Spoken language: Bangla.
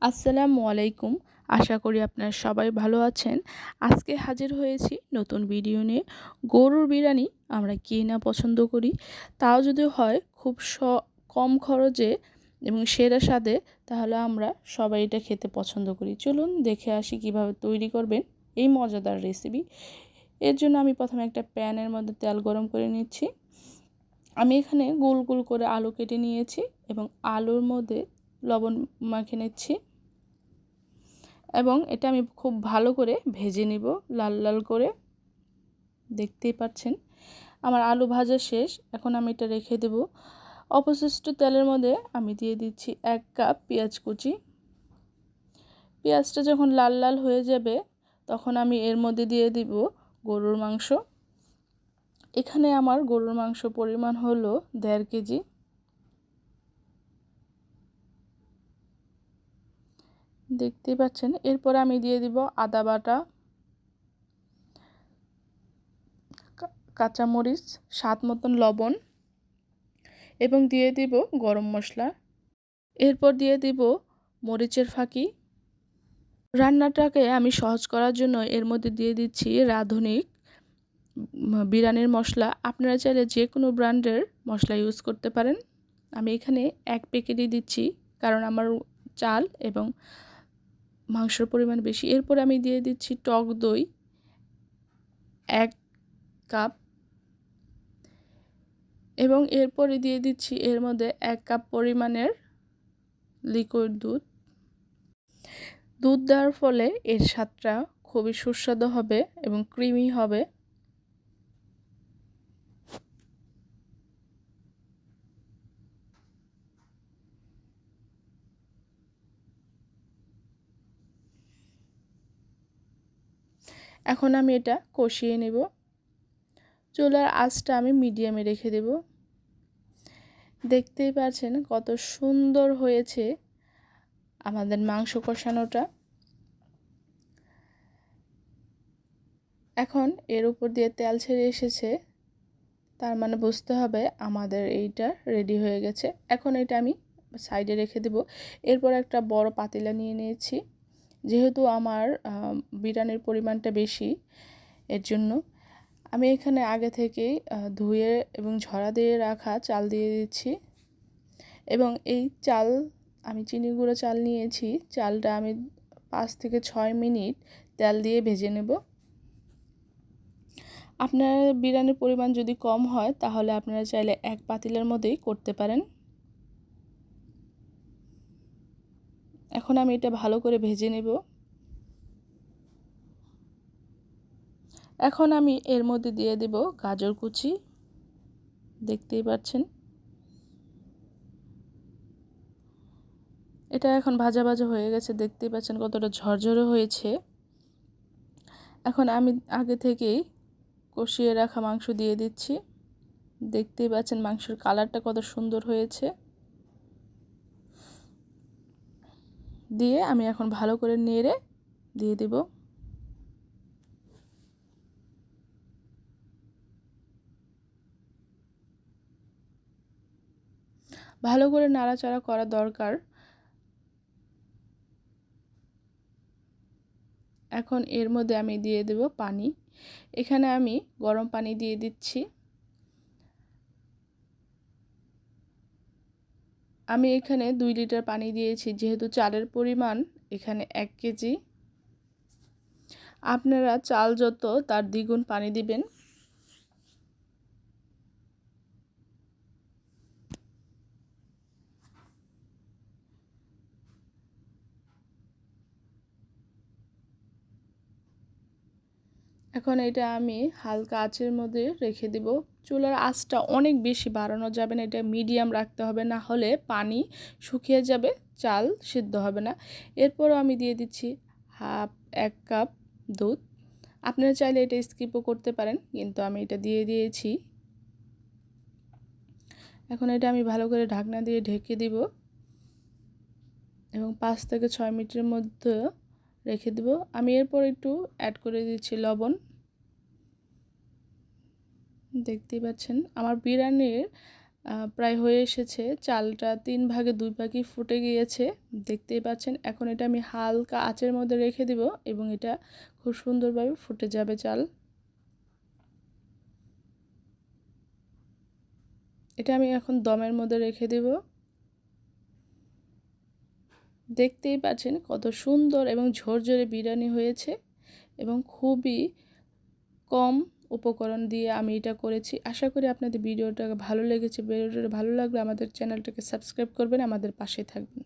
আসসালামু আলাইকুম। আশা করি আপনারা সবাই ভালো আছেন। আজকে হাজির হয়েছি নতুন ভিডিও নিয়ে। গরুর বিরিয়ানি আমরা কে না পছন্দ করি, তাও যদি হয় খুব কম খরচে এবং সেরা স্বাদে, তাহলে আমরা সবাই এটা খেতে পছন্দ করি। চলুন দেখে আসি কিভাবে তৈরি করবেন এই মজাদার রেসিপি। এর জন্য আমি প্রথমে একটা প্যানের মধ্যে তেল গরম করে নিচ্ছি। আমি এখানে গোল গোল করে আলু কেটে নিয়েছি এবং আলুর মধ্যে লবণ মাখিয়ে নিচ্ছি এবং এটা আমি খুব ভালো করে ভেজে নিব, লাল লাল করে। দেখতেই পাচ্ছেন আমার আলু ভাজা শেষ। এখন আমি এটা রেখে দেব। অবশিষ্ট তেলের মধ্যে আমি দিয়ে দিচ্ছি 1 কাপ পেঁয়াজ কুচি। পেঁয়াজটা যখন লাল লাল হয়ে যাবে তখন আমি এর মধ্যে দিয়ে দিব গরুর মাংস। এখানে আমার গরুর মাংস পরিমাণ হলো 1.5 কেজি। দেখতেই পাচ্ছেন। এরপর আমি দিয়ে দিব আদা বাটা, কাঁচামরিচ, স্বাদ মতন লবণ এবং দিয়ে দিব গরম মশলা। এরপর দিয়ে দিব মরিচের ফাঁকি। রান্নাটাকে আমি সহজ করার জন্য এর মধ্যে দিয়ে দিচ্ছি রাঁধুনি বিরিয়ানির মশলা। আপনারা চাইলে যে কোনো ব্র্যান্ডের মশলা ইউজ করতে পারেন। আমি এখানে 1 প্যাকেটই দিচ্ছি, কারণ আমার চাল এবং মাংসের পরিমাণ বেশি। এরপর আমি দিয়ে দিচ্ছি টক দই 1 কাপ এবং এরপরে দিয়ে দিচ্ছি এর মধ্যে 1 কাপ পরিমাণের লিকুইড দুধ। দুধ দেওয়ার ফলে এর স্বাদটা খুবই সুস্বাদু হবে এবং ক্রিমি হবে। এখন আমি এটা কষিয়ে নেব। চুলার আঁচটা আমি মিডিয়ামে রেখে দেব। দেখতেই পাচ্ছেন কত সুন্দর হয়েছে আমাদের মাংস কষানোটা। এখন এর উপর দিয়ে তেল ছেড়ে এসেছে, তার মানে বুঝতে হবে আমাদের এইটা রেডি হয়ে গেছে। এখন এটা আমি সাইডে রেখে দেব। এরপর একটা বড় পাতিলা নিয়ে নিয়েছি। যেহেতু আমার বিরিয়ানির পরিমাণটা বেশি, এর জন্য আমি এখানে আগে থেকেই ধুয়ে এবং ঝরা দিয়ে রাখা চাল দিয়ে দিচ্ছি এবং এই চাল আমি চিনি গুঁড়ো চাল নিয়েছি। চালটা আমি 5 থেকে 6 মিনিট তেল দিয়ে ভেজে নেব। আপনার বিরিয়ানির পরিমাণ যদি কম হয় তাহলে আপনারা চাইলে 1 পাতিলের মধ্যেই করতে পারেন। এখন আমি এটা ভালো করে ভেজে নেব। এখন আমি এর মধ্যে দিয়ে দেব গাজর কুচি। দেখতেই পাচ্ছেন এটা এখন ভাজা ভাজা হয়ে গেছে। দেখতেই পাচ্ছেন কতটা ঝরঝরে হয়েছে। এখন আমি আগে থেকেই কষিয়ে রাখা মাংস দিয়ে দিচ্ছি। দেখতেই পাচ্ছেন মাংসের কালারটা কত সুন্দর হয়েছে। দিয়ে আমি এখন ভালো করে নেড়ে দিয়ে দেব। ভালো করে নাড়াচাড়া করা দরকার। এখন এর মধ্যে আমি দিয়ে দেব পানি। এখানে আমি গরম পানি দিয়ে দিচ্ছি। আমি এখানে 2 লিটার পানি দিয়েছি, যেহেতু চালের পরিমাণ এখানে 1 কেজি। আপনারা চাল যত তার দ্বিগুণ পানি দিবেন। এখন এটা আমি হালকা আঁচের মধ্যে রেখে দেব। চুলার আঁচটা অনেক বেশি বাড়ানো যাবে না, এটা মিডিয়াম রাখতে হবে, না হলে পানি শুকিয়ে যাবে, চাল সিদ্ধ হবে না। এরপরও আমি দিয়ে দিচ্ছি 1 কাপ দুধ। আপনারা চাইলে এটা স্কিপও করতে পারেন, কিন্তু আমি এটা দিয়ে দিয়েছি। এখন এটা আমি ভালো করে ঢাকনা দিয়ে ঢেকে দিব এবং 5 থেকে 6 মিনিটের মধ্যে রেখে দেব। আমি এরপর একটু অ্যাড করে দিচ্ছি লবণ। দেখতেই পাচ্ছেন আমার বিরিয়ানির প্রায় হয়ে এসেছে। চালটা 3 ভাগে 2 ভাগই ফুটে গিয়েছে, দেখতেই পাচ্ছেন। এখন এটা আমি হালকা আঁচের মধ্যে রেখে দিব এবং এটা খুব সুন্দরভাবে ফুটে যাবে চাল। এটা আমি এখন দমের মধ্যে রেখে দেব। দেখতেই পাচ্ছেন কত সুন্দর এবং ঝরঝরে বিরিয়ানি হয়েছে এবং খুবই কম উপকরণ দিয়ে আমি এটা করেছি। আশা করি আপনাদের ভিডিওটা ভালো লেগেছে। ভিডিওটা ভালো লাগলে আমাদের চ্যানেলটাকে সাবস্ক্রাইব করবেন, আমাদের পাশে থাকবেন।